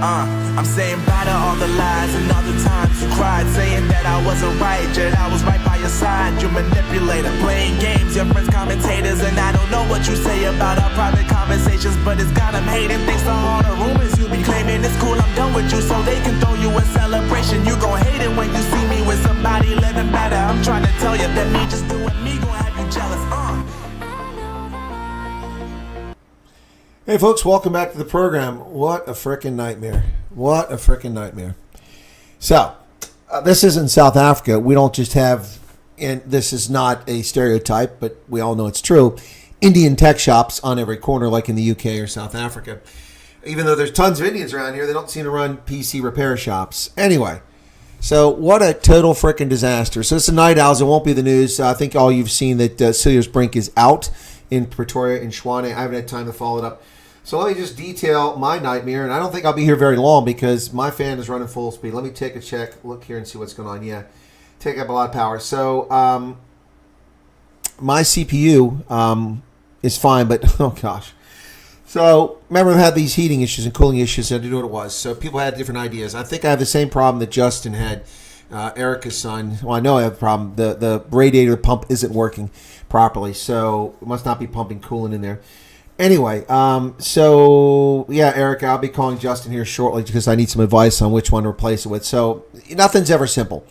I'm saying bye to all the lies and all the times you cried, saying that I wasn't right, yet I was right by your side. You manipulator, playing games, your friends commentators, and I don't know what you say about our private conversations, but it's got them hating. Thanks to all the rumors you be claiming. It's cool, I'm done with you, so they can throw you a celebration. You gon' hate it when you see me with somebody living better. I'm trying to tell you that me just doing me gon' have you jealous. Hey folks, welcome back to the program. What a frickin' nightmare. What a frickin' nightmare. So, this isn't South Africa. We don't just have, and this is not a stereotype, but we all know it's true, Indian tech shops on every corner like in the UK or South Africa. Even though there's tons of Indians around here, they don't seem to run PC repair shops. Anyway, so what a total frickin' disaster. So it's the night owls. It won't be the news. I think all you've seen that Cilliers Brink is out in Pretoria, in Tshwane. I haven't had time to follow it up. So let me just detail my nightmare, and I don't think I'll be here very long because my fan is running full speed. Let me take a check, look here and see what's going on. Yeah, take up a lot of power. So my CPU is fine, but oh gosh. So remember, I've had these heating issues and cooling issues. I didn't know what it was. So people had different ideas. I think I have the same problem that Justin had, Erica's son. Well, I know I have a problem. The radiator pump isn't working properly, so it must not be pumping coolant in there. Anyway, so yeah, Eric, I'll be calling Justin here shortly because I need some advice on which one to replace it with. So nothing's ever simple.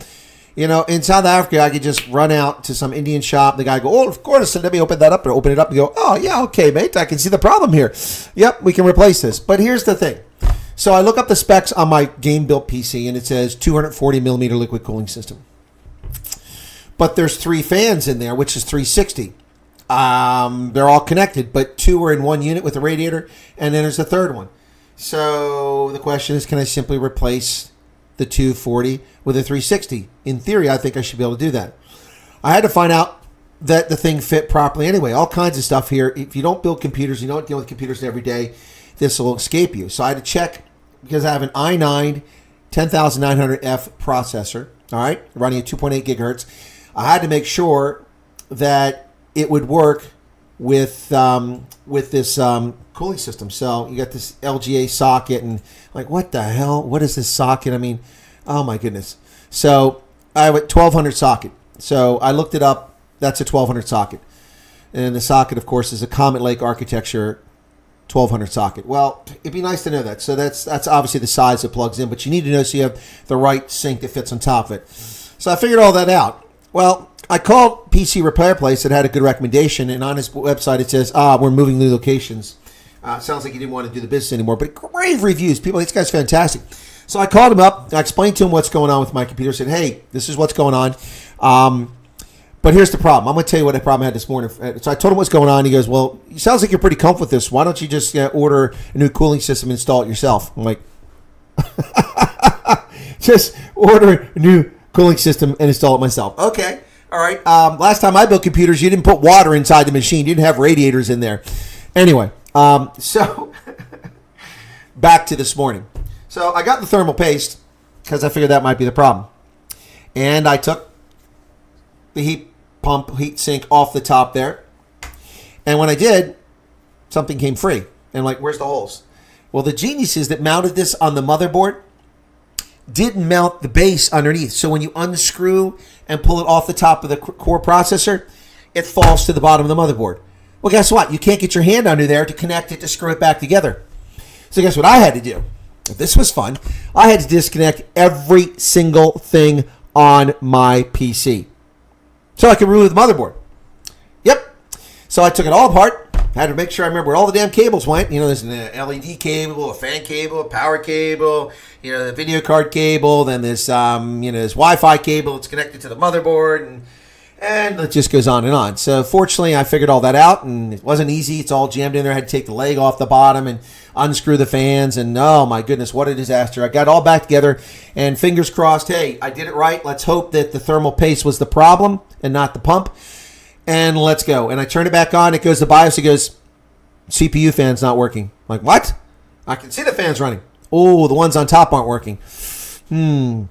You know, in South Africa, I could just run out to some Indian shop. The guy go, oh, of course, so let me open that up, and open it up and go, oh, yeah, okay, mate, I can see the problem here. Yep, we can replace this. But here's the thing. So I look up the specs on my game-built PC, and it says 240 millimeter liquid cooling system. But there's 3 fans in there, which is 360. They're all connected, but 2 are in one unit with a radiator, and then there's a third one. So the question is, can I simply replace the 240 with a 360? In theory, I think I should be able to do that. I had to find out that the thing fit properly anyway. All kinds of stuff here. If you don't build computers, you don't deal with computers every day, this will escape you. So I had to check because I have an i9 10900F processor, all right, running at 2.8 gigahertz. I had to make sure that it would work with this cooling system. So you got this LGA socket, and like, what the hell? What is this socket? I mean, oh my goodness. So I have a 1200 socket. So I looked it up. That's a 1200 socket. And the socket, of course, is a Comet Lake architecture 1200 socket. Well, it'd be nice to know that. So that's obviously the size it plugs in, but you need to know so you have the right sink that fits on top of it. So I figured all that out. Well, I called PC Repair Place that had a good recommendation, and on his website it says, we're moving new locations. Sounds like he didn't want to do the business anymore, but great reviews. People, this guy's fantastic. So I called him up, I explained to him what's going on with my computer. I said, hey, this is what's going on. But here's the problem. I'm going to tell you what the problem I had this morning. So I told him what's going on. He goes, well, it sounds like you're pretty comfortable with this. Why don't you just order a new cooling system and install it yourself? I'm like, just order a new cooling system and install it myself. Okay. All right. Last time I built computers, you didn't put water inside the machine. You didn't have radiators in there. Anyway, so back to this morning. So I got the thermal paste because I figured that might be the problem. And I took the heat sink off the top there. And when I did, something came free. And I'm like, where's the holes? Well, the geniuses that mounted this on the motherboard didn't mount the base underneath. So when you unscrew and pull it off the top of the core processor, it falls to the bottom of the motherboard. Well, guess what? You can't get your hand under there to connect it to screw it back together. So guess what I had to do? This was fun. I had to disconnect every single thing on my PC so I could remove the motherboard. Yep. So I took it all apart. I had to make sure I remember where all the damn cables went. You know, there's an LED cable, a fan cable, a power cable, you know, the video card cable. Then there's, this Wi-Fi cable that's connected to the motherboard, and it just goes on and on. So fortunately, I figured all that out, and it wasn't easy. It's all jammed in there. I had to take the leg off the bottom and unscrew the fans, and oh my goodness, what a disaster. I got it all back together, and fingers crossed, hey, I did it right. Let's hope that the thermal paste was the problem and not the pump. And let's go. And I turn it back on. It goes to BIOS. It goes, CPU fan's not working. I'm like, what? I can see the fans running. Oh, the ones on top aren't working. Turned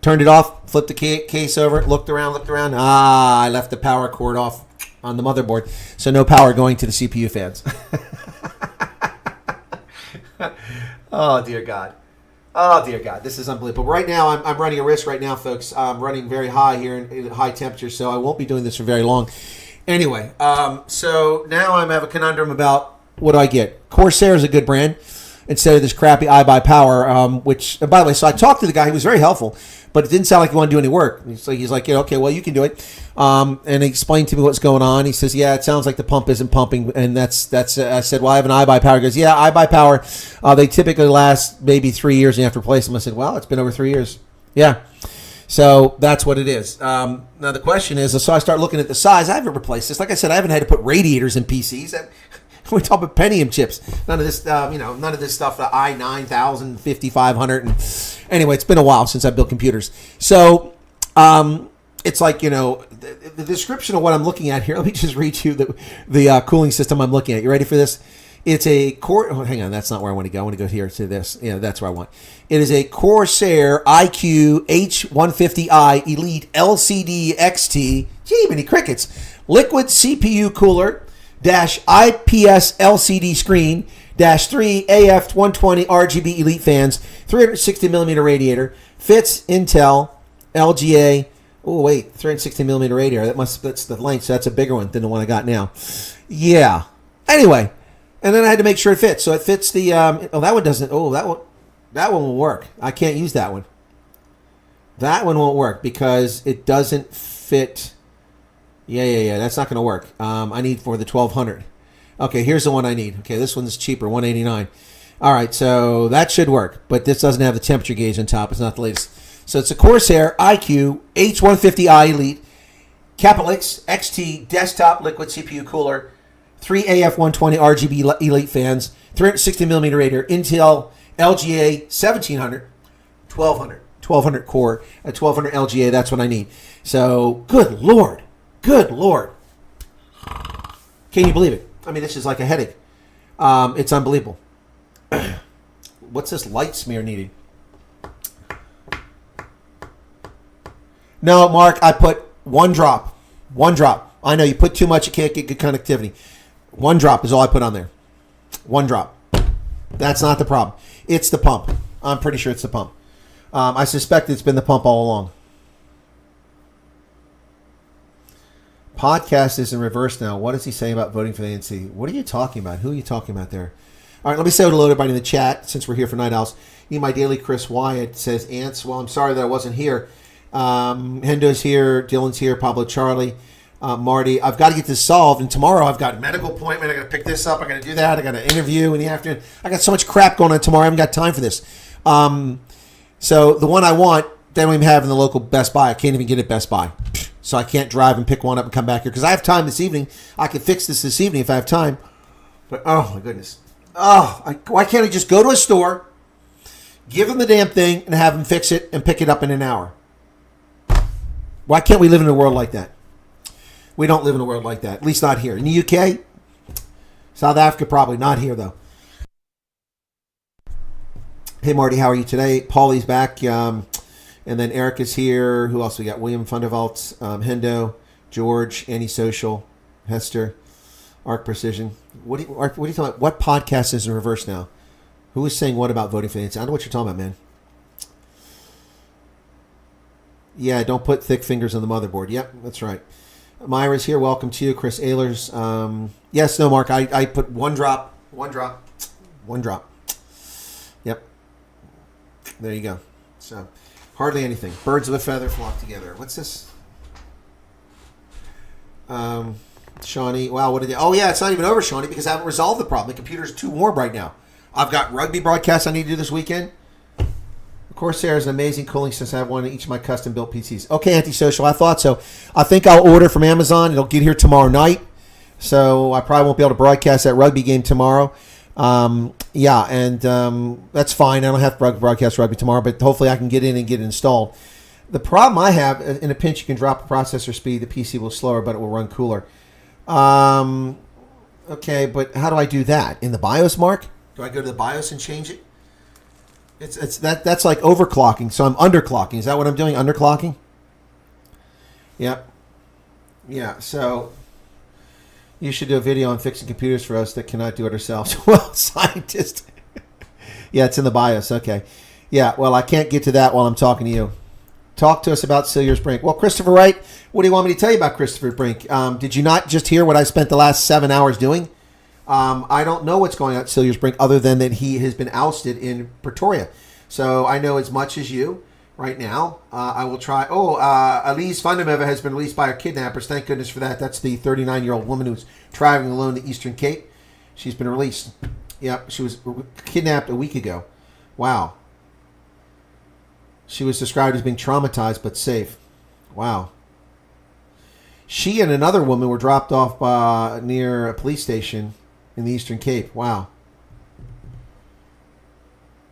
it off, flipped the case over, looked around. I left the power cord off on the motherboard. So no power going to the CPU fans. Oh, dear God. Oh, dear God. This is unbelievable. Right now, I'm running a risk right now, folks. I'm running very high here in high temperature, so I won't be doing this for very long. Anyway, so now I have a conundrum about what do I get? Corsair is a good brand instead of this crappy iBuyPower, which, by the way, so I talked to the guy. He was very helpful, but it didn't sound like he wanted to do any work. He's like, yeah, okay, well, you can do it. And he explained to me what's going on. He says, yeah, it sounds like the pump isn't pumping. And that's. I said, well, I have an iBuyPower. He goes, yeah, iBuyPower, they typically last maybe 3 years and you have to replace them. I said, well, it's been over 3 years. Yeah. So that's what it is. Now the question is, so I start looking at the size. I haven't replaced this. Like I said, I haven't had to put radiators in PCs. We talk about Pentium chips. None of this, none of this stuff. The i9000, 5500, and anyway, it's been a while since I built computers. So it's like the description of what I'm looking at here. Let me just read you the cooling system I'm looking at. You ready for this? It's a Core. Oh, hang on, that's not where I want to go. I want to go here to this. Yeah, that's where I want. It is a Corsair iQ H150i Elite LCD XT. Gee, many crickets. Liquid CPU cooler. Dash IPS LCD screen, dash 3 AF120 RGB Elite fans, 360 millimeter radiator, fits Intel LGA. Oh wait, 360 millimeter radiator. That's the length, so that's a bigger one than the one I got now. Yeah. Anyway, and then I had to make sure it fits. So it fits the. Oh, that one doesn't. Oh, that one will work. I can't use that one. That one won't work because it doesn't fit. Yeah. That's not going to work. I need for the 1200. Okay, here's the one I need. Okay, this one's cheaper, $189. All right, so that should work, but this doesn't have the temperature gauge on top. It's not the latest. So it's a Corsair iQ H150i Elite Capelix XT desktop liquid CPU cooler, 3 AF120 RGB Elite fans, 360 millimeter radiator, Intel LGA 1700, 1200 core, at 1200 LGA. That's what I need. So good lord. Good Lord. Can you believe it? I mean, this is like a headache. It's unbelievable. What's this light smear needed? No, Mark, I put one drop. One drop. I know you put too much, you can't get good connectivity. One drop is all I put on there. One drop. That's not the problem. It's the pump. I'm pretty sure it's the pump. I suspect it's been the pump all along. Podcast is in reverse now. What is he saying about voting for the ANC? What are you talking about? Who are you talking about there? All right, let me say hello to everybody in the chat since we're here for Night Owls. You, my daily Chris Wyatt says, Ants. Well, I'm sorry that I wasn't here. Hendo's here. Dylan's here. Pablo Charlie. Marty. I've got to get this solved. And tomorrow I've got a medical appointment. I got to pick this up. I got to do that. I got to interview in the afternoon. I got so much crap going on tomorrow. I haven't got time for this. So the one I want, they don't even have in the local Best Buy. I can't even get it at Best Buy. So I can't drive and pick one up and come back here because I have time this evening. I can fix this evening if I have time. But oh my goodness. Why can't I just go to a store, give them the damn thing, and have them fix it and pick it up in an hour? Why can't we live in a world like that? We don't live in a world like that. At least not here. In the UK, South Africa probably. Not here though. Hey Marty, how are you today? Paulie's back. And then Eric is here. Who else we got? William Fundervalt, Hendo, George, Antisocial, Hester, Arc Precision. What are you talking about? What podcast is in reverse now? Who is saying what about voting for the ANC? I don't know what you're talking about, man. Yeah, don't put thick fingers on the motherboard. Yep, that's right. Myra's here. Welcome to you. Chris Ehlers. Yes, no, Mark. I put one drop. Yep. There you go. So... hardly anything. Birds of a feather flock together. What's this? Shawnee. Wow, what did they... oh, yeah, it's not even over, Shawnee, because I haven't resolved the problem. The computer's too warm right now. I've got rugby broadcasts I need to do this weekend. Corsair is an amazing cooling system. I have one in each of my custom-built PCs. Okay, Antisocial, I thought so. I think I'll order from Amazon. It'll get here tomorrow night. So I probably won't be able to broadcast that rugby game tomorrow. That's fine. I don't have to broadcast rugby tomorrow, but hopefully I can get in and get it installed. The problem I have, in a pinch, you can drop the processor speed. The PC will slower, but it will run cooler. Okay, but how do I do that? In the BIOS, Mark? Do I go to the BIOS and change it? That's like overclocking, so I'm underclocking. Is that what I'm doing? Underclocking? Yep. Yeah, so... you should do a video on fixing computers for us that cannot do it ourselves. Well, scientist. Yeah, it's in the bios. Okay. Yeah, well, I can't get to that while I'm talking to you. Talk to us about Cilliers Brink. Well, Christopher Wright, what do you want me to tell you about Christopher Brink? Did you not just hear what I spent the last 7 hours doing? I don't know what's going on at Cilliers Brink other than that he has been ousted in Pretoria. So I know as much as you right now. I will try. Elise Fundameva has been released by her kidnappers. Thank goodness for that. That's the 39-year-old woman who's traveling alone to Eastern Cape. She's been released. Yep, she was kidnapped a week ago. Wow. She was described as being traumatized but safe. Wow. She and another woman were dropped off near a police station in the Eastern Cape. Wow.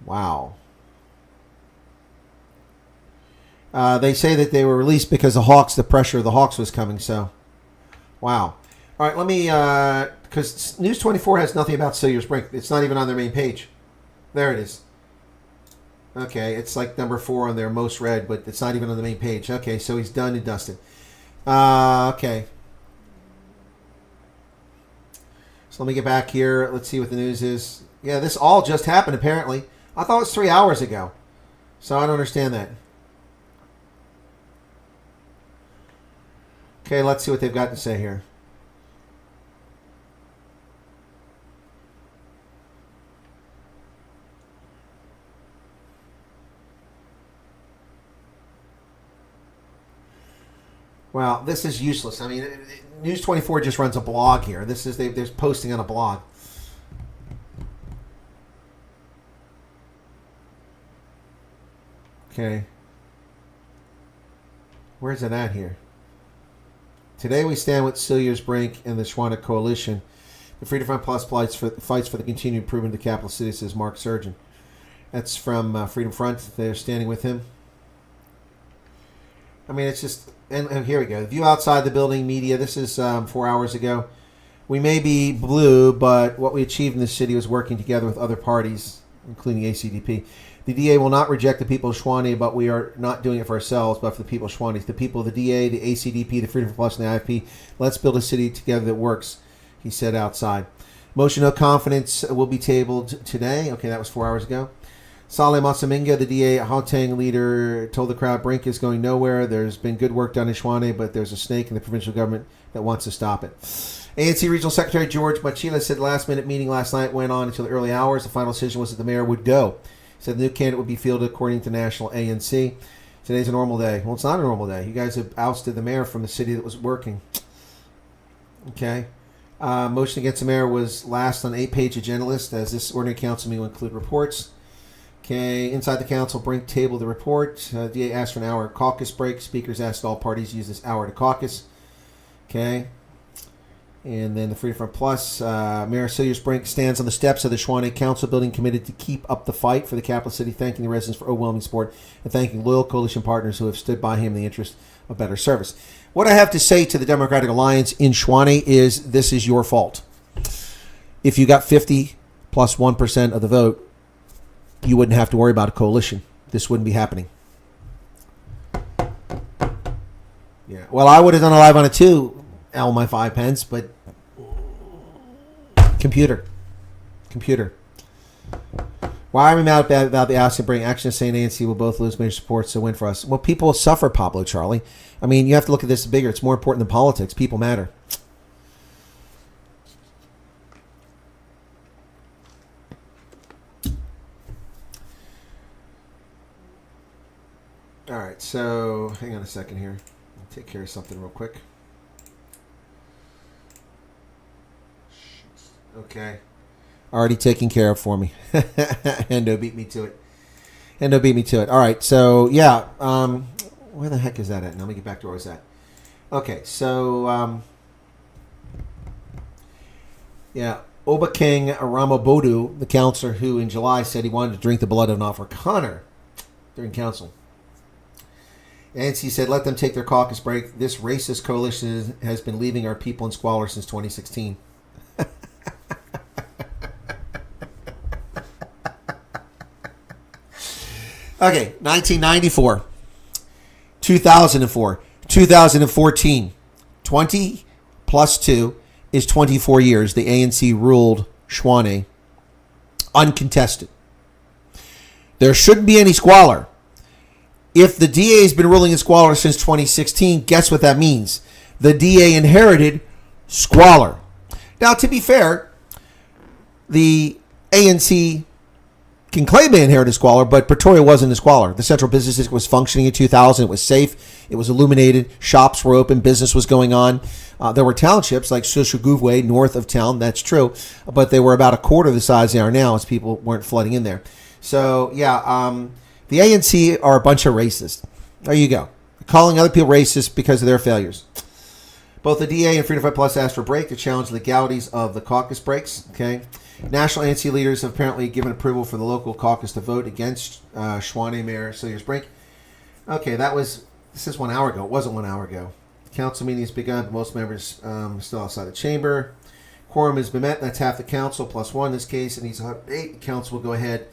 Wow. They say that they were released because the pressure of the Hawks was coming. So, wow. All right, let me, because News 24 has nothing about Cilliers Brink. It's not even on their main page. There it is. Okay, it's like number 4 on their most read, but it's not even on the main page. Okay, so he's done and dusted. Okay. So let me get back here. Let's see what the news is. Yeah, this all just happened, apparently. I thought it was 3 hours ago. So I don't understand that. Okay, let's see what they've got to say here. Well, this is useless. I mean, News 24 just runs a blog here. This is they're posting on a blog. Okay. Where's it at here? Today we stand with Cilliers Brink and the Schwana Coalition. The Freedom Front Plus fights for the continued improvement of the capital city, says Mark Surgeon. That's from Freedom Front. They're standing with him. I mean, it's just... And here we go. View outside the building, media. This is 4 hours ago. We may be blue, but what we achieved in this city was working together with other parties, including ACDP. The DA will not reject the people of Schwane, but we are not doing it for ourselves, but for the people of Schwane. The people of the DA, the ACDP, the Freedom Plus, and the IFP. Let's build a city together that works, he said outside. Motion no confidence will be tabled today. Okay, that was 4 hours ago. Saleh Masaminga, the DA Gauteng leader, told the crowd Brink is going nowhere. There's been good work done in Schwane, but there's a snake in the provincial government that wants to stop it. ANC Regional Secretary George Machila said the last-minute meeting last night went on until the early hours. The final decision was that the mayor would go. He said the new candidate would be fielded according to national ANC. Today's a normal day. Well, it's not a normal day. You guys have ousted the mayor from the city that was working. Okay. Motion against the mayor was last on 8-page agenda list, as this ordinary council meeting will include reports. Okay, inside the council, Brink tabled the report. DA asked for an hour caucus break. Speakers asked all parties to use this hour to caucus. Okay. And then the Freedom Front Plus, Mayor Cilliers Brink stands on the steps of the Schwane Council building committed to keep up the fight for the capital city, thanking the residents for overwhelming support and thanking loyal coalition partners who have stood by him in the interest of better service. What I have to say to the Democratic Alliance in Schwane is this is your fault. If you got 50 plus 1% of the vote, you wouldn't have to worry about a coalition. This wouldn't be happening. Yeah. Well, I would have done a live on it too, L my 5 pence, but computer. Why are we mad about the ousting Brink? Action saying ANC will both lose major support, so win for us. Well, people suffer, Pablo Charlie. I mean, you have to look at this bigger. It's more important than politics. People matter. All right, so hang on a second here. I'll take care of something real quick. Okay. Already taken care of for me. Hendo beat me to it. All right, so yeah. Where the heck is that at? Now let me get back to where I was at. Okay, so yeah. Obakeng Ramabodu, the counselor who in July said he wanted to drink the blood of an Afrikaner during council. ANC said, let them take their caucus break. This racist coalition has been leaving our people in squalor since 2016. Okay, 1994, 2004, 2014, 20 plus 2 is 24 years. The ANC ruled Schwane uncontested. There shouldn't be any squalor. If the DA has been ruling in squalor since 2016, guess what that means? The DA inherited squalor. Now, to be fair, the ANC can claim they inherited squalor, but Pretoria wasn't a squalor. The central business district was functioning in 2000. It was safe. It was illuminated. Shops were open. Business was going on. There were townships like Soshanguve north of town. That's true. But they were about a quarter the size they are now as people weren't flooding in there. So, yeah, the ANC are a bunch of racists. There you go. Calling other people racist because of their failures. Both the DA and Freedom Fight Plus asked for a break to challenge the legalities of the caucus breaks. Okay. National ANC leaders have apparently given approval for the local caucus to vote against Tshwane Mayor Cilliers Brink. Okay, this is 1 hour ago. It wasn't 1 hour ago. Council meeting has begun, but most members still outside the chamber. Quorum has been met. That's half the council plus one in this case. It needs 8. Council will go ahead.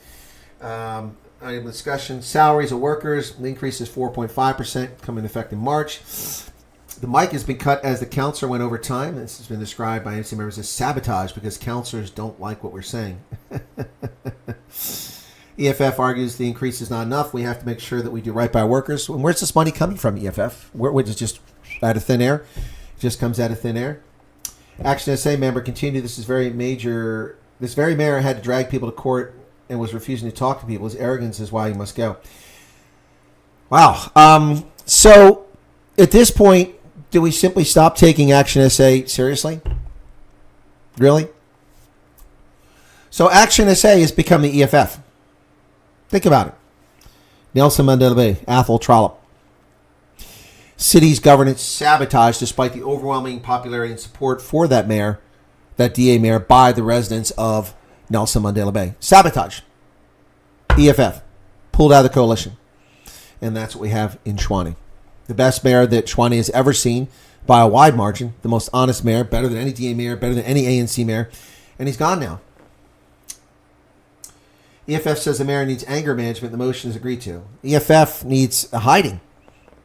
Item of discussion. Salaries of workers. The increase is 4.5%, coming into effect in March. The mic has been cut as the counselor went over time. This has been described by ANC members as sabotage because counselors don't like what we're saying. EFF argues the increase is not enough. We have to make sure that we do right by workers. And where's this money coming from, EFF? Which is just out of thin air? It just comes out of thin air. Action SA member continued. This very mayor had to drag people to court and was refusing to talk to people. His arrogance is why he must go. Wow. So at this point, do we simply stop taking Action SA seriously? Really? So Action SA has become the EFF. Think about it. Nelson Mandela Bay, Athol Trollop. City's governance sabotaged despite the overwhelming popularity and support for that mayor, that DA mayor, by the residents of Nelson Mandela Bay. Sabotage. EFF. Pulled out of the coalition. And that's what we have in Tshwane. The best mayor that Tshwane has ever seen by a wide margin. The most honest mayor, better than any DA mayor, better than any ANC mayor. And he's gone now. EFF says the mayor needs anger management. The motion is agreed to. EFF needs a hiding.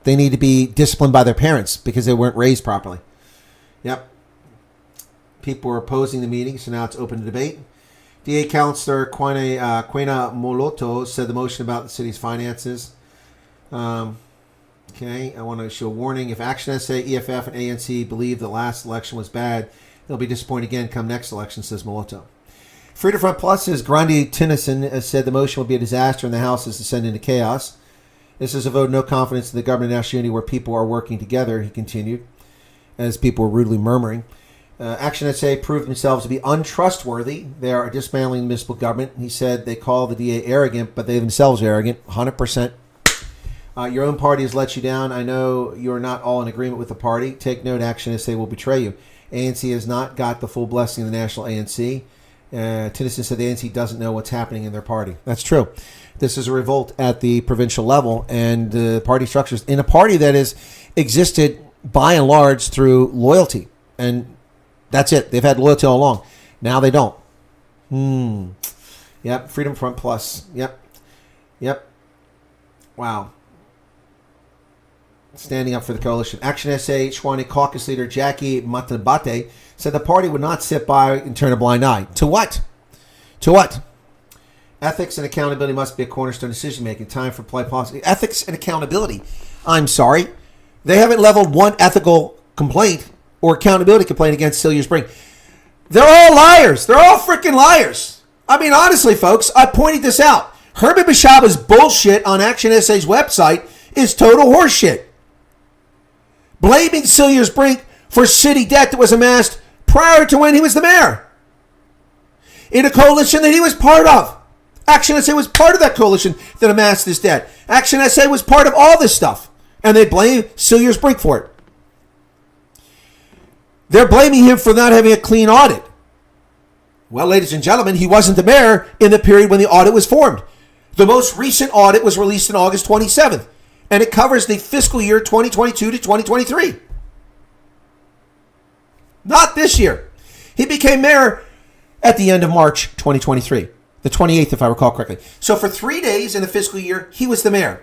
They need to be disciplined by their parents because they weren't raised properly. Yep. People were opposing the meeting, so now it's open to debate. DA Councillor Kwena Moloto said the motion about the city's finances. Okay, I want to issue a warning. If Action SA, EFF, and ANC believe the last election was bad, they'll be disappointed again come next election, says Moloto. Freedom Front Plus's Grandi Tennyson has said the motion will be a disaster and the House is descend into chaos. This is a vote of no confidence in the government of national unity where people are working together, he continued, as people were rudely murmuring. Action SA proved themselves to be untrustworthy. They are dismantling the municipal government. He said they call the DA arrogant, but they themselves are arrogant, 100%. Your own party has let you down. I know you're not all in agreement with the party. Take note, Action SA will betray you. ANC has not got the full blessing of the national ANC. Tennyson said the ANC doesn't know what's happening in their party. That's true. This is a revolt at the provincial level, and the party structures in a party that has existed by and large through loyalty. And that's it. They've had loyalty all along. Now they don't. Yep. Freedom Front Plus. Yep. Wow. Standing up for the coalition. Action SA Tshwane caucus leader Jackie Matabate said the party would not sit by and turn a blind eye. To what? Ethics and accountability must be a cornerstone decision-making. Time for play policy. Ethics and accountability. I'm sorry. They haven't leveled one ethical complaint or accountability complaint against Cilliers Brink. They're all liars. They're all freaking liars. I mean, honestly, folks, I pointed this out. Herman Bishaba's bullshit on Action SA's website is total horseshit. Blaming Cilliers Brink for city debt that was amassed prior to when he was the mayor in a coalition that he was part of. Action SA was part of that coalition that amassed this debt. Action SA was part of all this stuff. And they blame Cilliers Brink for it. They're blaming him for not having a clean audit. Well, ladies and gentlemen, he wasn't the mayor in the period when the audit was formed. The most recent audit was released on August 27th. And it covers the fiscal year 2022 to 2023. Not this year. He became mayor at the end of March 2023. The 28th, if I recall correctly. So for 3 days in the fiscal year, he was the mayor.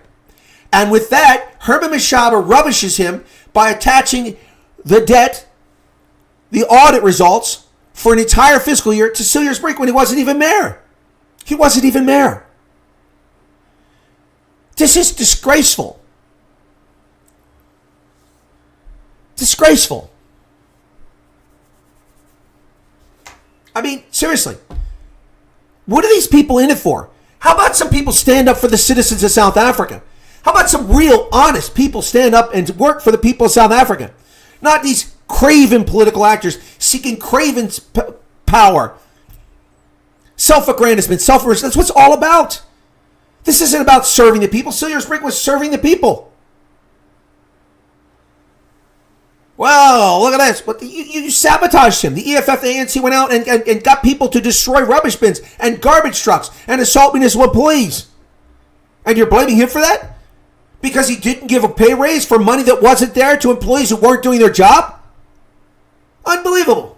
And with that, Herman Mashaba rubbishes him by attaching the debt, the audit results, for an entire fiscal year to Cilliers Brink when he wasn't even mayor. He wasn't even mayor. This is disgraceful. Disgraceful. I mean, seriously. What are these people in it for? How about some people stand up for the citizens of South Africa? How about some real, honest people stand up and work for the people of South Africa? Not these craven political actors seeking craven power. Self-aggrandizement, self-respect. That's what it's all about. This isn't about serving the people. Cilliers Brink was serving the people. Well, look at this. But you sabotaged him. The EFF, the ANC went out and got people to destroy rubbish bins and garbage trucks and assault municipal employees. And you're blaming him for that? Because he didn't give a pay raise for money that wasn't there to employees who weren't doing their job? Unbelievable.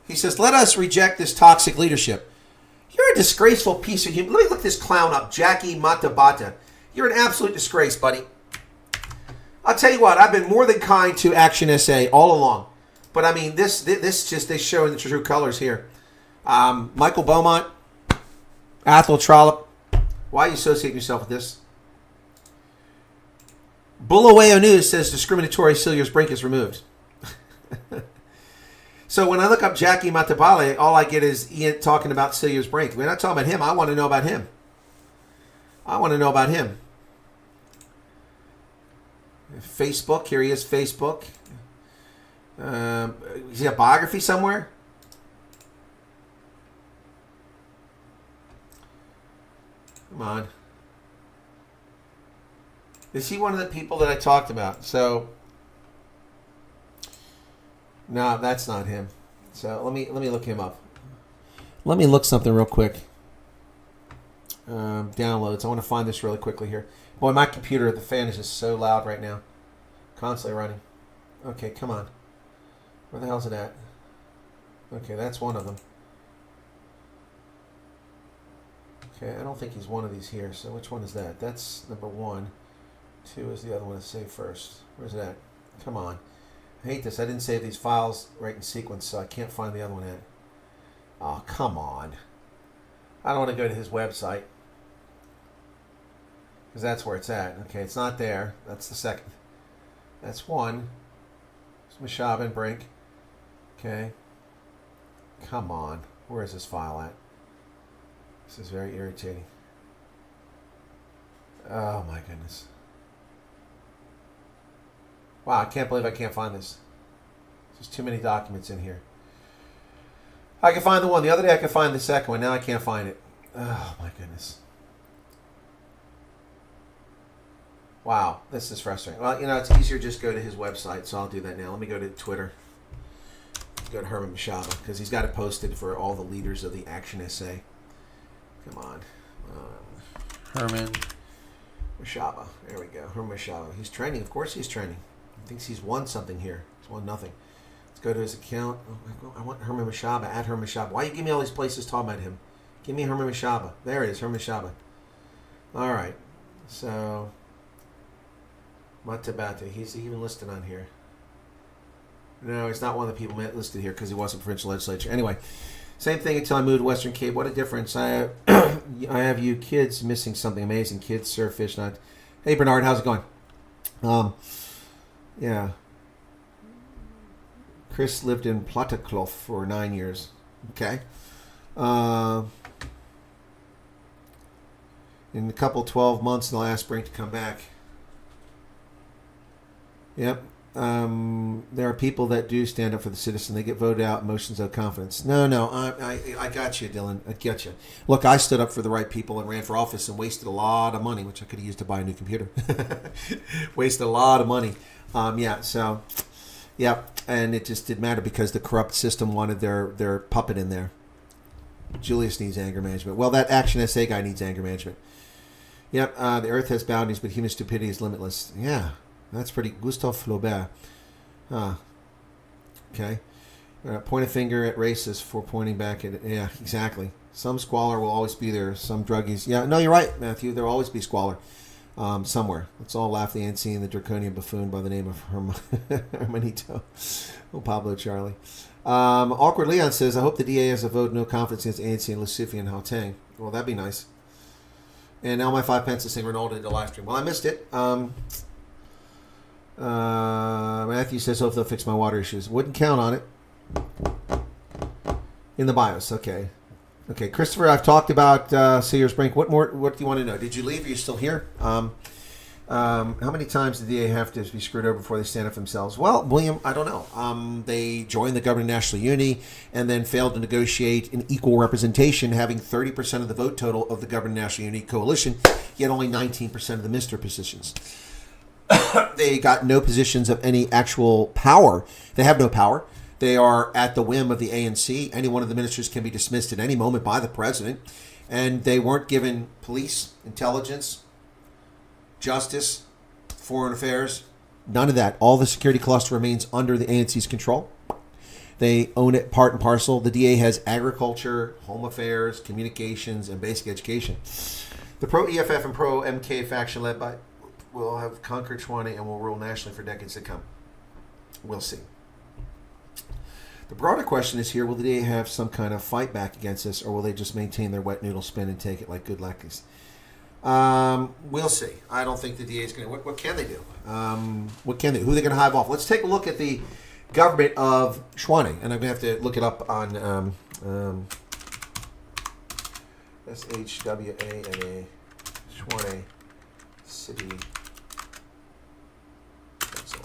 He says, let us reject this toxic leadership. You're a disgraceful piece of human. Let me look this clown up, Jackie Matabata. You're an absolute disgrace, buddy. I'll tell you what, I've been more than kind to Action SA all along. But I mean, this just, they show the true colors here. Michael Beaumont, Athol Trollope. Why are you associating yourself with this? Bulawayo News says discriminatory Cilliers Brink is removed. So when I look up Jackie Matabale, all I get is Ian talking about Cilliers Brink. We're not talking about him. I want to know about him. Facebook. Here he is, Facebook. Is he a biography somewhere? Come on. Is he one of the people that I talked about? So, no, that's not him. So let me look him up. Let me look something real quick. Downloads. I want to find this really quickly here. Boy, my computer, the fan is just so loud right now. Constantly running. Okay, come on. Where the hell's it at? Okay, that's one of them. Okay, I don't think he's one of these here. So which one is that? That's number 1. 2 is the other one to save first. Where's it at? Come on. I hate this. I didn't save these files right in sequence, so I can't find the other one at. Oh, come on. I don't want to go to his website. Because that's where it's at. Okay, it's not there. That's the second. That's 1. It's Mashaba and Brink. Okay. Come on. Where is this file at? This is very irritating. Oh my goodness. Wow, I can't believe I can't find this. There's too many documents in here. I can find the one. The other day I could find the second one. Now I can't find it. Oh my goodness. Wow, this is frustrating. Well, you know, it's easier just go to his website, so I'll do that now. Let me go to Twitter. Go to Herman Mashaba, because he's got it posted for all the leaders of the Action SA. Come on. Herman Mashaba. There we go. Herman Mashaba. He's training. Of course he's training. He thinks he's won something here. He's won nothing. Let's go to his account. Oh, I want Herman Mashaba. At Herman Mashaba. Why you give me all these places talking about him? Give me Herman Mashaba. There it is. Herman Mashaba. All right. So, Matabate. He's even listed on here. No, he's not one of the people listed here because he wasn't provincial legislature. Anyway, same thing until I moved to Western Cape. What a difference. I have you kids missing something amazing. Kids surf, fish, not. Hey, Bernard, how's it going? Yeah. Chris lived in Plattekloof for 9 years. Okay. In a couple 12 months, they'll ask Brink to come back. Yep. There are people that do stand up for the citizen. They get voted out, motions of confidence. No, I got you, Dylan. I get you. Look, I stood up for the right people and ran for office and wasted a lot of money, which I could have used to buy a new computer. Wasted a lot of money. Yeah, and it just didn't matter because the corrupt system wanted their puppet in there. Julius needs anger management. Well, that Action SA guy needs anger management. Yep, the earth has boundaries, but human stupidity is limitless. Yeah. That's pretty. Gustave Flaubert. Okay. Point a finger at racists for pointing back at it. Yeah, exactly. Some squalor will always be there. Some druggies. Yeah, no, you're right, Matthew. There will always be squalor. somewhere. Let's all laugh the ANC and the draconian buffoon by the name of Hermanito. Oh, Pablo Charlie. Awkward Leon says, I hope the DA has a vote no confidence against ANC and Lucifi and Hauteng. Well, that'd be nice. And now my 5 pence is saying Ronaldo did a live stream. Well, I missed it. Matthew says, hope they'll fix my water issues. Wouldn't count on it. In the BIOS, okay. Okay, Christopher, I've talked about Cilliers Brink. What do you want to know? Did you leave? Are you still here? How many times did the DA have to be screwed over before they stand up for themselves? Well, William, I don't know. They joined the Government of National Unity and then failed to negotiate an equal representation, having 30% of the vote total of the Government of National Unity coalition, yet only 19% of the minister positions. They got no positions of any actual power. They have no power. They are at the whim of the ANC. Any one of the ministers can be dismissed at any moment by the president. And they weren't given police, intelligence, justice, foreign affairs, none of that. All the security cluster remains under the ANC's control. They own it part and parcel. The DA has agriculture, home affairs, communications, and basic education. The pro-EFF and pro-MK faction led by will have conquered Chwane and will rule nationally for decades to come. We'll see. The broader question is here, will the DA have some kind of fight back against this, or will they just maintain their wet noodle spin and take it like good lackeys? We'll see. I don't think the DA is going to... What can they do? What can they... Who are they going to hive off? Let's take a look at the government of Chwane, and I'm going to have to look it up on SHWANA, Chwane City Council.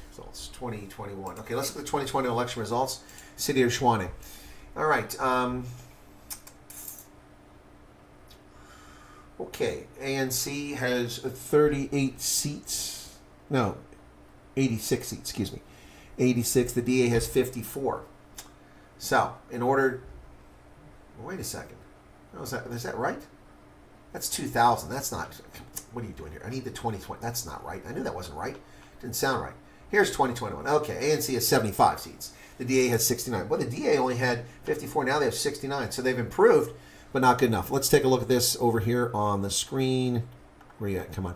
Results 2021. Okay, let's look at the 2020 election results. City of Chwane. All right. Okay, ANC has 38 seats. No, 86 seats. Excuse me, 86. The DA has 54. So, in order. Wait a second. Oh, is that right? That's 2,000. That's not. What are you doing here? I need the 2020. That's not right. I knew that wasn't right. Didn't sound right. Here's 2021. Okay, ANC has 75 seats. The DA has 69. Well, the DA only had 54. Now they have 69. So they've improved, but not good enough. Let's take a look at this over here on the screen. Where you at? Come on.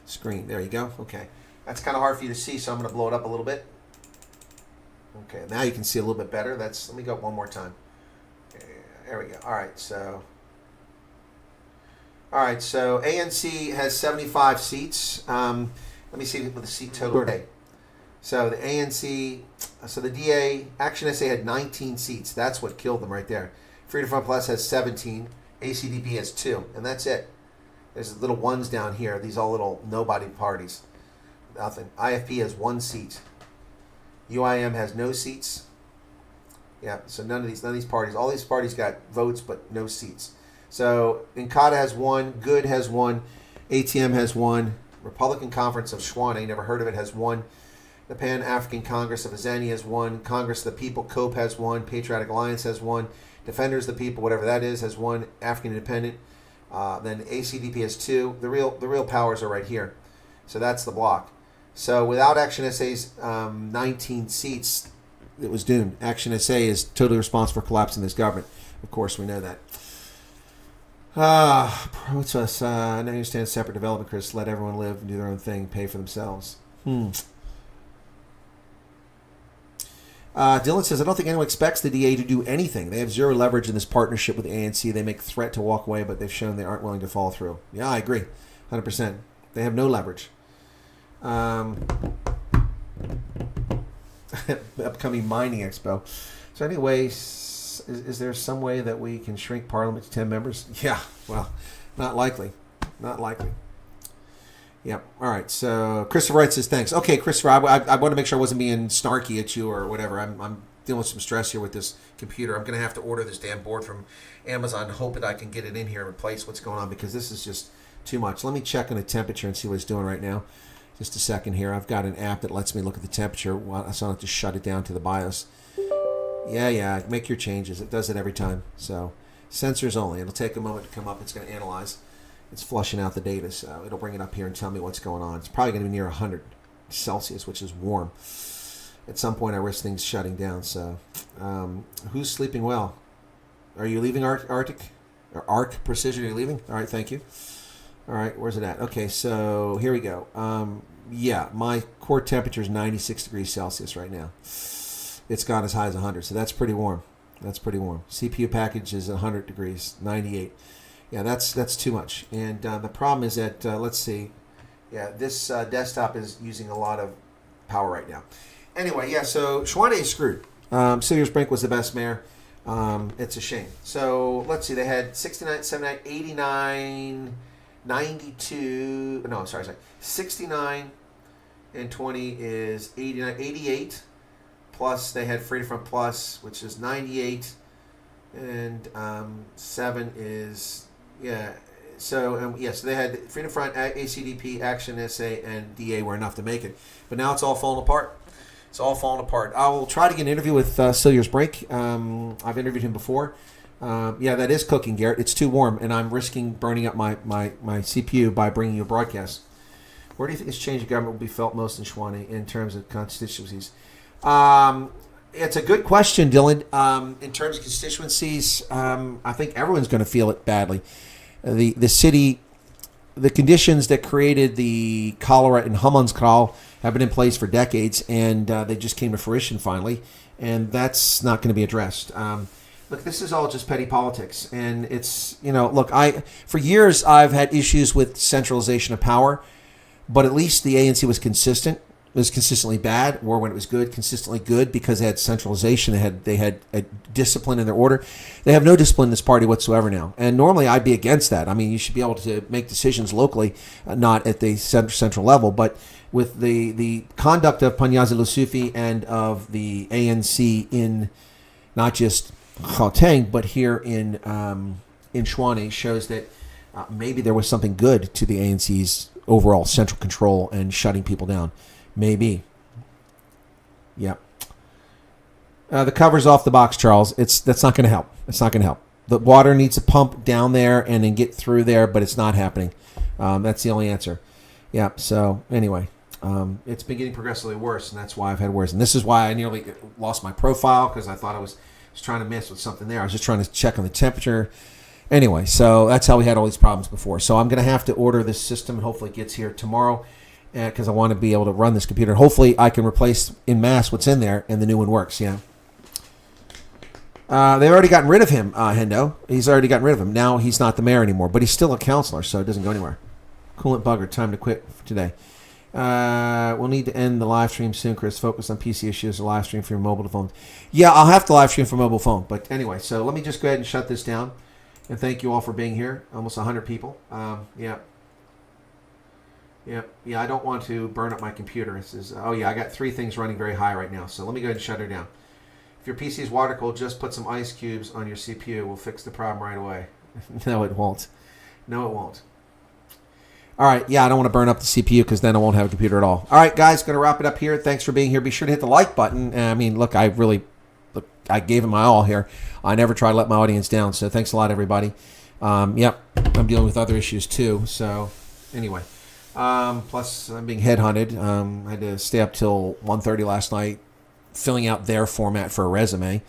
Screen. There you go. Okay. That's kind of hard for you to see, so I'm going to blow it up a little bit. Okay, now you can see a little bit better. Let me go one more time. There we go. All right, so ANC has 75 seats. Let me see what the seat total is. So the ANC, the DA, Action SA had 19 seats. That's what killed them right there. Freedom Front Plus has 17. ACDP has 2, and that's it. There's little ones down here. These all little nobody parties. Nothing. IFP has 1 seat. UIM has no seats. Yeah, so none of these parties. All these parties got votes, but no seats. So Inkatha has 1, Good has 1, ATM has 1, Republican Conference of Chwane, never heard of it, has 1, the Pan-African Congress of Azeni has 1, Congress of the People, COPE has 1, Patriotic Alliance has 1, Defenders of the People, whatever that is, has 1, African Independent, then ACDP has 2. The real powers are right here. So that's the block. So without Action SA's 19 seats, it was doomed. Action SA is totally responsible for collapsing this government. Of course, we know that. Protest. I understand separate development, Chris. Let everyone live and do their own thing, pay for themselves. Dylan says, I don't think anyone expects the DA to do anything. They have zero leverage in this partnership with the ANC. They make threat to walk away, but they've shown they aren't willing to follow through. Yeah, I agree. 100%. They have no leverage. Upcoming mining expo. So anyways, is there some way that we can shrink Parliament to 10 members? Yeah, well, not likely. Yep. All right. So Christopher Wright says thanks. Okay, Christopher, I want to make sure I wasn't being snarky at you or whatever. I'm dealing with some stress here with this computer. I'm going to have to order this damn board from Amazon, hope that I can get it in here and replace what's going on, because this is just too much. Let me check on the temperature and see what it's doing right now. Just a second here. I've got an app that lets me look at the temperature, so I don't have to shut it down to the BIOS. Yeah. Make your changes. It does it every time. So sensors only. It'll take a moment to come up. It's going to analyze. It's flushing out the data, so it'll bring it up here and tell me what's going on. It's probably going to be near 100 Celsius, which is warm. at some point I risk things shutting down. So, who's sleeping well? Are you leaving Arctic? Or Arc Precision, are you leaving? All right, thank you. All right, where's it at? Okay, so here we go. Yeah, my core temperature is 96 degrees Celsius right now. It's gone as high as 100, so that's pretty warm. That's pretty warm. CPU package is 100 degrees, 98. Yeah, that's too much. And the problem is that, let's see. Yeah, this desktop is using a lot of power right now. Anyway, yeah, so Schwane is screwed. Cilliers Brink was the best mare. It's a shame. So, let's see. They had 69, 79, 89, 92. No, sorry. 69 and 20 is 89, 88. Plus, they had Freedom Front Plus, which is 98. And 7 is, yeah. So, so they had Freedom Front, ACDP, Action, SA, and DA were enough to make it. But now it's all falling apart. It's all falling apart. I will try to get an interview with Cilliers Brink. I've interviewed him before. Yeah, that is cooking, Garrett. It's too warm, and I'm risking burning up my CPU by bringing you a broadcast. Where do you think this change of government will be felt most in Schwane in terms of constituencies? It's a good question, Dylan. In terms of constituencies, I think everyone's going to feel it badly. The city, the conditions that created the cholera in Hammanskraal have been in place for decades, and they just came to fruition finally, and that's not going to be addressed. Look, this is all just petty politics, and it's, look, for years I've had issues with centralization of power, but at least the ANC was consistent. It was consistently bad, or when it was good, consistently good, because they had centralization. They had a discipline in their order. They have no discipline in this party whatsoever now. And normally I'd be against that. I mean, you should be able to make decisions locally, not at the central level. But with the conduct of Panyazi Lusufi and of the ANC in not just Gauteng, but here in Schwane, shows that maybe there was something good to the ANC's overall central control and shutting people down. Maybe. Yep. The cover's off the box, Charles. That's not going to help. It's not going to help. The water needs to pump down there and then get through there, but it's not happening. That's the only answer. Yeah. So anyway, it's been getting progressively worse, and that's why I've had worse. And this is why I nearly lost my profile, because I thought I was trying to mess with something there. I was just trying to check on the temperature. Anyway, so that's how we had all these problems before. So I'm going to have to order this system, and hopefully it gets here tomorrow, because I want to be able to run this computer. Hopefully I can replace in mass what's in there, and the new one works. Yeah. They've already gotten rid of him, Hendo. He's already gotten rid of him. Now he's not the mayor anymore, but he's still a councillor, so it doesn't go anywhere. Coolant bugger. Time to quit for today. We'll need to end the live stream soon, Chris. Focus on PC issues or live stream for your mobile phone. Yeah, I'll have to live stream for mobile phone. But anyway, so let me just go ahead and shut this down. And thank you all for being here. Almost 100 people. Yeah, I don't want to burn up my computer. This is, I got 3 things running very high right now. So let me go ahead and shut her down. If your PC is water cooled, just put some ice cubes on your CPU. We'll fix the problem right away. No, it won't. No, it won't. All right, yeah, I don't want to burn up the CPU, because then I won't have a computer at all. All right, guys, going to wrap it up here. Thanks for being here. Be sure to hit the like button. I mean, look, I gave it my all here. I never try to let my audience down, so thanks a lot, everybody. Yep, I'm dealing with other issues too. So anyway, plus I'm being headhunted. I had to stay up till 1:30 last night filling out their format for a resume,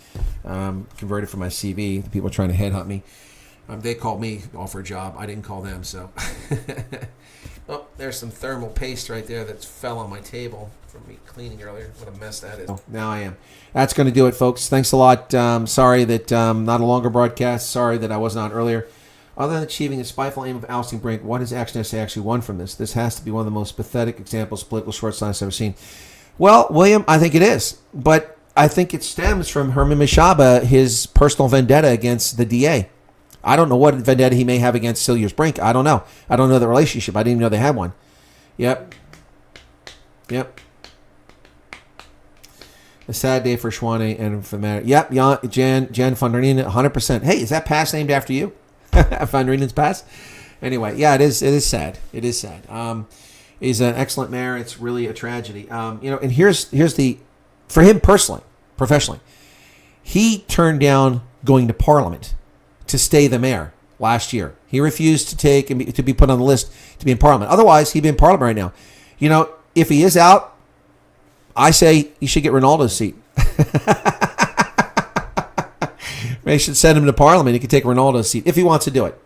converted for my CV. The people are trying to headhunt me. They called me, offer a job. I didn't call them, so. Oh, there's some thermal paste right there that fell on my table from me cleaning earlier. What a mess that is. Oh, now I am. That's going to do it, folks. Thanks a lot. Sorry that not a longer broadcast. Sorry that I wasn't on earlier. Other than achieving a spiteful aim of ousting Brink, what has Action SA actually won from this? This has to be one of the most pathetic examples of political short-sighted I've ever seen. Well, William, I think it is. But I think it stems from Herman Mashaba, his personal vendetta against the DA. I don't know what vendetta he may have against Cilliers Brink. I don't know. I don't know the relationship. I didn't even know they had one. Yep. A sad day for Schwane and for the matter. Yep, Jan van der Nien, 100%. Hey, is that pass named after you? Van der Nien's pass? Anyway, yeah, it is sad. It is sad. He's an excellent mayor. It's really a tragedy. And here's the, for him personally, professionally, he turned down going to Parliament to stay the mayor last year. He refused to take and to be put on the list to be in Parliament. Otherwise, he'd be in Parliament right now. If he is out, I say you should get Ronaldo's seat. They should send him to Parliament. He could take Ronaldo's seat if he wants to do it.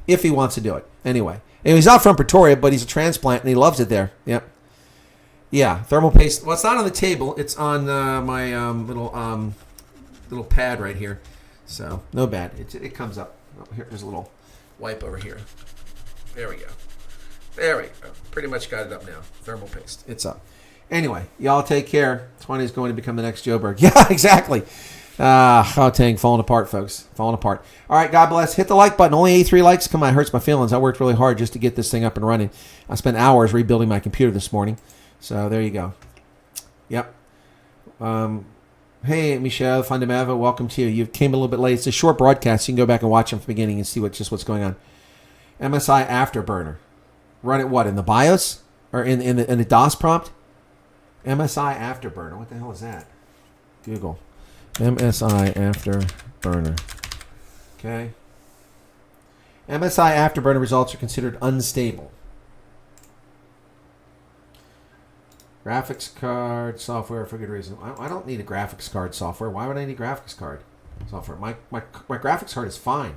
If he wants to do it. Anyway. And he's not from Pretoria, but he's a transplant, and he loves it there. Yep. Yeah, thermal paste. Well, it's not on the table. It's on my little pad right here. So, no bad. It comes up. Oh, here's a little wipe over here. There we go. There we go. Pretty much got it up now. Thermal paste. It's up. Anyway, y'all take care. 20 is going to become the next Joburg. Yeah, exactly. Gauteng falling apart, folks. Falling apart. All right, God bless. Hit the like button. Only 83 likes. Come on, it hurts my feelings. I worked really hard just to get this thing up and running. I spent hours rebuilding my computer this morning. So there you go. Yep. Hey, Michelle Fundameva, welcome to you. You came a little bit late. It's a short broadcast. You can go back and watch them from the beginning and see what's going on. MSI Afterburner. Run it what? In the BIOS? Or in the DOS prompt? MSI Afterburner. What the hell is that? Google. MSI Afterburner. Okay. MSI Afterburner results are considered unstable. Graphics card software for good reason. I don't need a graphics card software. Why would I need graphics card software? My graphics card is fine.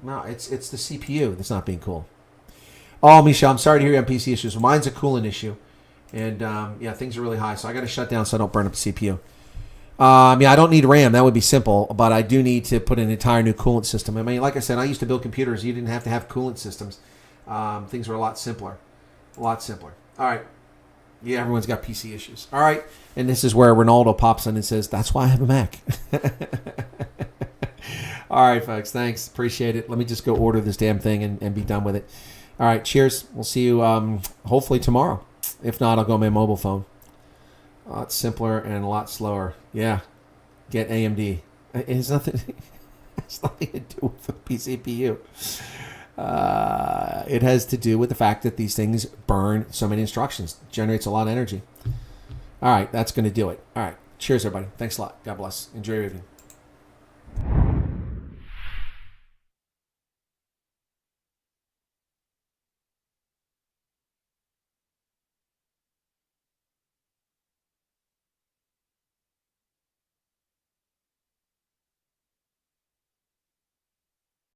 No, it's the CPU that's not being cool. Oh, Misha, I'm sorry to hear you have PC issues. Mine's a coolant issue. And, yeah, things are really high. So I got to shut down so I don't burn up the CPU. Yeah, I don't need RAM. That would be simple. But I do need to put an entire new coolant system. I mean, like I said, I used to build computers. You didn't have to have coolant systems. Things were a lot simpler. A lot simpler. All right. Yeah, everyone's got PC issues. All right. And this is where Ronaldo pops in and says, that's why I have a Mac. All right, folks. Thanks. Appreciate it. Let me just go order this damn thing and be done with it. All right. Cheers. We'll see you hopefully tomorrow. If not, I'll go on my mobile phone. A lot simpler and a lot slower. Yeah. Get AMD. It has nothing to do with the PCPU. It has to do with the fact that these things burn so many instructions. Generates a lot of energy. All right. That's going to do it. All right. Cheers, everybody. Thanks a lot. God bless. Enjoy your evening.